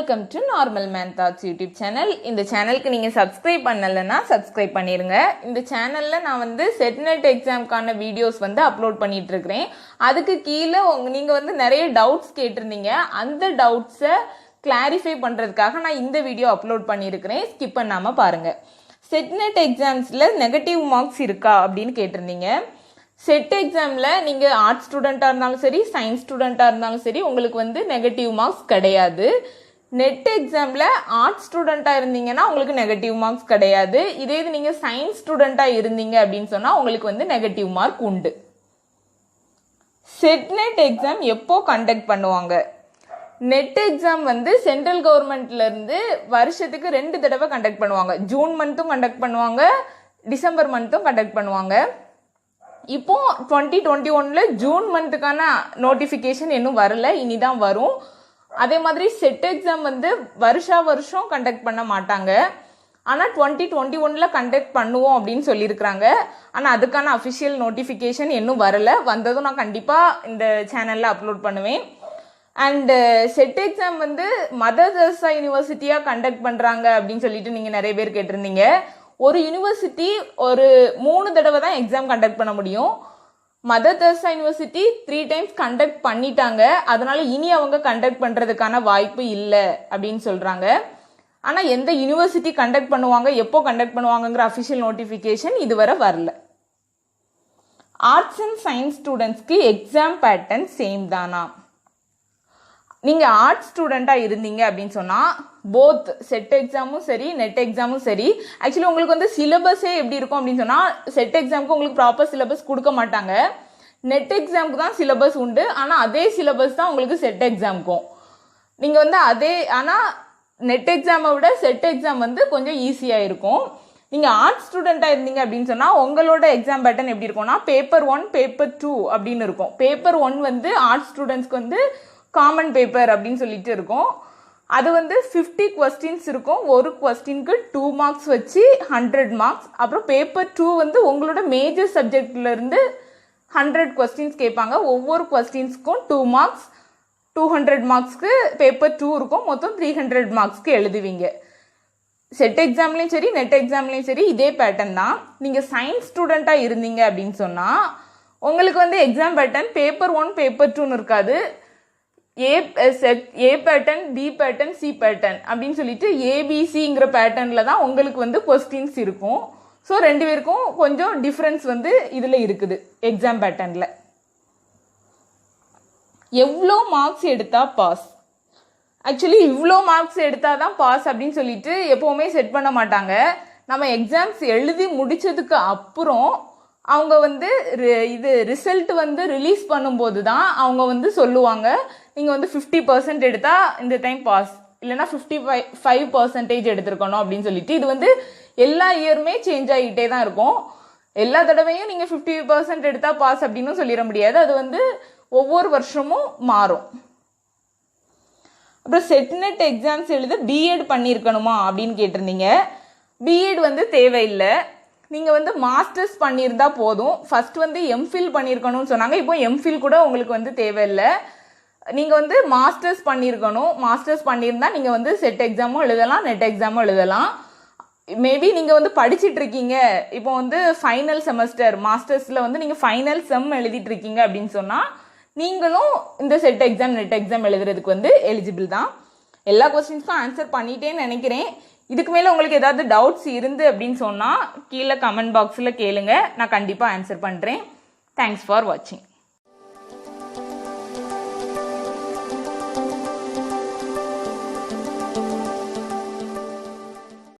Welcome to normal man thoughts YouTube channel. இந்த சேனலுக்கு நீங்கள் சப்ஸ்கிரைப் பண்ணலைன்னா சப்ஸ்கிரைப் பண்ணிடுங்க. இந்த சேனலில் நான் வந்து செட்நெட் எக்ஸாமுக்கான வீடியோஸ் வந்து அப்லோட் பண்ணிட்டு இருக்கிறேன். அதுக்கு கீழே நீங்கள் வந்து நிறைய டவுட்ஸ் கேட்டிருந்தீங்க. அந்த டவுட்ஸை கிளாரிஃபை பண்ணுறதுக்காக நான் இந்த வீடியோ அப்லோட் பண்ணியிருக்கிறேன். ஸ்கிப் பண்ணாமல் பாருங்கள். செட்நெட் எக்ஸாம்ஸில் நெகட்டிவ் மார்க்ஸ் இருக்கா அப்படின்னு கேட்டிருந்தீங்க. செட் எக்ஸாமில் நீங்கள் ஆர்ட்ஸ் ஸ்டூடெண்ட்டாக இருந்தாலும் சரி, சயின்ஸ் ஸ்டூடெண்ட்டாக இருந்தாலும் சரி, உங்களுக்கு வந்து நெகட்டிவ் மார்க்ஸ் கிடையாது. நெட் எக்ஸாமில் ஆர்ட்ஸ் ஸ்டூடெண்ட்டாக இருந்தீங்கன்னா உங்களுக்கு நெகட்டிவ் மார்க்ஸ் கிடையாது. இதே இது நீங்கள் சயின்ஸ் ஸ்டூடெண்ட்டாக இருந்தீங்க அப்படின்னு சொன்னால் உங்களுக்கு வந்து நெகட்டிவ் மார்க் உண்டு. செட்நெட் எக்ஸாம் எப்போ கண்டக்ட் பண்ணுவாங்க? நெட் எக்ஸாம் வந்து சென்ட்ரல் கவர்மெண்ட்லேருந்து வருஷத்துக்கு 2 தடவை கண்டக்ட் பண்ணுவாங்க. ஜூன் மந்த்தும் கண்டக்ட் பண்ணுவாங்க, டிசம்பர் மந்த்தும் கண்டக்ட் பண்ணுவாங்க. இப்போ 2021 ஜூன் மந்த்துக்கான நோட்டிஃபிகேஷன் இன்னும் வரல, இனிதான் வரும். அதே மாதிரி செட் எக்ஸாம் வந்து வருஷம் கண்டக்ட் பண்ண மாட்டாங்க. ஆனால் 2021 கண்டக்ட் பண்ணுவோம் அப்படின்னு சொல்லியிருக்கிறாங்க. ஆனால் அதுக்கான அஃபிஷியல் நோட்டிஃபிகேஷன் இன்னும் வரல. வந்ததும் நான் கண்டிப்பாக இந்த சேனலில் அப்லோட் பண்ணுவேன். அண்டு செட் எக்ஸாம் வந்து மதர் தெரசா யூனிவர்சிட்டியாக கண்டக்ட் பண்ணுறாங்க அப்படின்னு சொல்லிட்டு நீங்கள் நிறைய பேர் கேட்டிருந்தீங்க. ஒரு யூனிவர்சிட்டி ஒரு 3 தடவை தான் எக்ஸாம் கண்டக்ட் பண்ண முடியும். Mother Teresa university 3 times conduct பண்ணிட்டாங்க. அதனால இனி அவங்க கண்டக்ட் பண்ணுறதுக்கான வாய்ப்பு இல்லை அப்படின்னு சொல்கிறாங்க. ஆனால் எந்த யூனிவர்சிட்டி கண்டக்ட் பண்ணுவாங்க, எப்போ கண்டக்ட் பண்ணுவாங்கங்கிற அஃபிஷியல் நோட்டிஃபிகேஷன் இதுவரை வரல. ஆர்ட்ஸ் அண்ட் சயின்ஸ் ஸ்டூடெண்ட்ஸ்க்கு எக்ஸாம் பேட்டர்ன் சேம் தானா? நீங்கள் ஆர்ட்ஸ் ஸ்டூடெண்ட்டாக இருந்தீங்க அப்படின்னு சொன்னால் போத் செட் எக்ஸாமும் சரி, நெட் எக்ஸாமும் சரி, ஆக்சுவலி உங்களுக்கு வந்து சிலபஸே எப்படி இருக்கும் அப்படின்னு சொன்னால், செட் எக்ஸாமுக்கு உங்களுக்கு ப்ராப்பர் சிலபஸ் கொடுக்க மாட்டாங்க. நெட் எக்ஸாமுக்கு தான் சிலபஸ் உண்டு. ஆனால் அதே சிலபஸ் தான் உங்களுக்கு செட் எக்ஸாமுக்கும். நீங்கள் வந்து ஆனால் நெட் எக்ஸாமை விட செட் எக்ஸாம் வந்து கொஞ்சம் ஈஸியாக இருக்கும். நீங்கள் ஆர்ட்ஸ் ஸ்டூடெண்ட்டாக இருந்தீங்க அப்படின்னு சொன்னால் உங்களோட எக்ஸாம் பேட்டர்ன் எப்படி இருக்கும்னா, பேப்பர் 1 பேப்பர் 2 அப்படின்னு இருக்கும். பேப்பர் 1 வந்து ஆர்ட்ஸ் ஸ்டூடெண்ட்ஸ்க்கு வந்து காமன் பேப்பர் அப்படின்னு சொல்லிட்டு இருக்கும். அது வந்து 50 கொஸ்டின்ஸ் இருக்கும். ஒரு கொஸ்டினுக்கு 2 மார்க்ஸ் வச்சு 100 மார்க்ஸ். அப்புறம் பேப்பர் 2 வந்து உங்களோட மேஜர் சப்ஜெக்ட்ல இருந்து 100 கொஸ்டின்ஸ் கேட்பாங்க. ஒவ்வொரு கொஸ்டின்ஸ்க்கும் 2 மார்க்ஸ். 200 மார்க்ஸ்க்கு பேப்பர் 2 இருக்கும். மொத்தம் 300 மார்க்ஸ்க்கு எழுதுவீங்க. செட் எக்ஸாம்லையும் சரி, நெட் எக்ஸாம்லையும் சரி இதே பேட்டர்ன் தான். நீங்கள் சயின்ஸ் ஸ்டூடெண்ட்டாக இருந்தீங்க அப்படின்னு சொன்னால் உங்களுக்கு வந்து எக்ஸாம் பேட்டர்ன் பேப்பர் 1 பேப்பர் 2ன்னு இருக்காது. A pattern, B pattern, C pattern அப்படின்னு சொல்லிட்டு ஏபிசிங்கிற பேட்டர்னில் தான் உங்களுக்கு வந்து கொஸ்டின்ஸ் இருக்கும். ஸோ 2 பேருக்கும் கொஞ்சம் டிஃப்ரென்ஸ் வந்து இதில் இருக்குது எக்ஸாம் பேட்டர்னில். எவ்வளோ மார்க்ஸ் எடுத்தால் பாஸ்? ஆக்சுவலி இவ்வளோ மார்க்ஸ் எடுத்தால் தான் பாஸ் அப்படின்னு சொல்லிட்டு எப்போவுமே செட் பண்ண மாட்டாங்க. நம்ம எக்ஸாம்ஸ் எழுதி முடித்ததுக்கு அப்புறம் அவங்க வந்து ரிசல்ட் வந்து ரிலீஸ் பண்ணும்போது தான் அவங்க வந்து சொல்லுவாங்க, நீங்கள் வந்து 50% எடுத்தால் இந்த டைம் பாஸ், இல்லைனா 55% எடுத்திருக்கணும் அப்படின்னு சொல்லிட்டு. இது வந்து எல்லா இயருமே சேஞ்ச் ஆகிட்டே தான் இருக்கும். எல்லா தடவையும் நீங்கள் 50% எடுத்தால் பாஸ் அப்படின்னு சொல்லிட முடியாது. அது வந்து ஒவ்வொரு வருஷமும் மாறும். அப்புறம் செட்நெட் எக்ஸாம்ஸ் எழுத பிஎட் பண்ணியிருக்கணுமா அப்படின்னு கேட்டிருந்தீங்க. பிஎட் வந்து தேவையில்லை. நீங்கள் வந்து மாஸ்டர்ஸ் பண்ணியிருந்தா போதும். ஃபர்ஸ்ட் வந்து எம்ஃபில் பண்ணியிருக்கணும்னு சொன்னாங்க. இப்போ எம்ஃபில் கூட உங்களுக்கு வந்து தேவையில்லை. நீங்கள் வந்து மாஸ்டர்ஸ் பண்ணியிருக்கணும். மாஸ்டர்ஸ் பண்ணியிருந்தா நீங்கள் வந்து செட் எக்ஸாமும் எழுதலாம், நெட் எக்ஸாமும் எழுதலாம். மேபி நீங்கள் வந்து படிச்சுட்டு இருக்கீங்க, இப்போ வந்து ஃபைனல் செமஸ்டர் மாஸ்டர்ஸில் வந்து நீங்கள் ஃபைனல் செம் எழுதிட்டு இருக்கீங்க அப்படின்னு சொன்னால் நீங்களும் இந்த செட் எக்ஸாம், நெட் எக்ஸாம் எழுதுறதுக்கு வந்து எலிஜிபிள் தான். எல்லா கொஸ்டின்ஸ்க்கும் ஆன்சர் பண்ணிட்டேன்னு நினைக்கிறேன். இதுக்கு மேலே உங்களுக்கு ஏதாவது டவுட்ஸ் இருந்து அப்படின்னு சொன்னால் கீழே கமெண்ட் பாக்ஸில் கேளுங்க. நான் கண்டிப்பாக ஆன்சர் பண்ணுறேன். தேங்க்ஸ் ஃபார் வாட்சிங்.